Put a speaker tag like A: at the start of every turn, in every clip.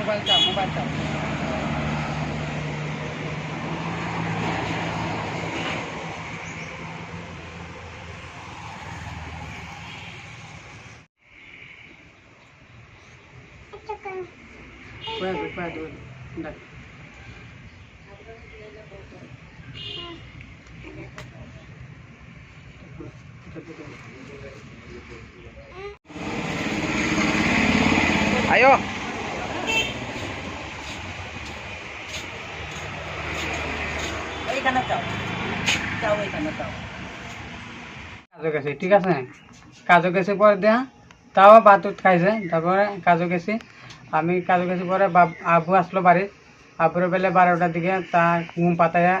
A: Mobile চাও ayo এইখানে চাও চাও এইখানে চাও কাজু গেছি ঠিক আছে কাজু গেছি পরে দেয়া তাও ভাত খাইছে তারপরে কাজু গেছি আমি কাজু গেছি পরে আবু আসলো বাড়ির আবুর বেলে 12টার দিকে তা ঘুম পাতাইয়া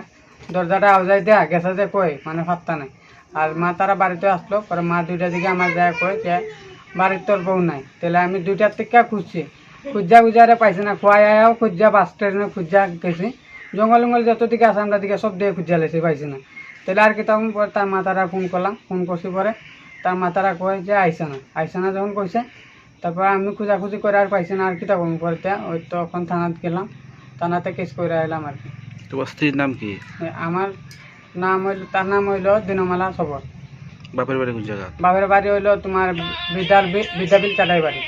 A: দরজাটা আওয়াজ দেয়া গেছে যে কই মানে ফাত্তা নাই আর মা তারা বাড়িতে আসলো পরে মা 2টার দিকে আমার যায় কই যে বাড়ির তোর বউ নাই তাহলে আমি 2টার থেকে খুঁজছি খুঁজা খুঁজারে পাইছি না খোয়াই আয়াও খুঁজা বাস ট্রেনে খুঁজা গেছি জঙ্গল জঙ্গল যত দিকে আছে আমরা দিকে সব দিয়ে খুঁজা লেছি পাইছি না তাহলে আর কি তখন পরে তার মাতারা ফোন করলাম ফোন করছি পরে তার মাতারা কয় যে আইসে না যখন কইছে তারপরে আমি খোঁজাখুঁজি করে আর পাইছি না আর কি তখন পরে ওই তখন থানাত গেলাম থানাতে কেস করে আইলাম আর কি।
B: তোমার স্ত্রীর নাম কি?
A: আমার নাম হইল তার নাম হইল দিনমালা সবর।
B: বাপের বাড়ি কোন জায়গা?
A: বাপের বাড়ি হইল তোমার বিদ্যাবিল চাটাই বাড়ি।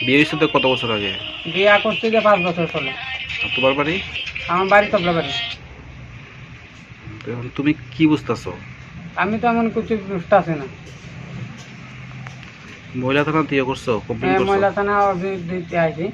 B: বিয়ে হয়েছে তো কত বছর আগে?
A: বিয়া করছি যে 5 বছর চলে।
B: আর তোমার বাড়ি?
A: আমার বাড়ি তবলা বাড়ি।
B: এখন তুমি কি বুঝতেছো?
A: আমি তো এমন কিছু বুঝতেছি না।
B: মহিলা থানা দিয়ে করছো? কমপ্লেইন করছো?
A: মহিলা থানা দিতে আইছি।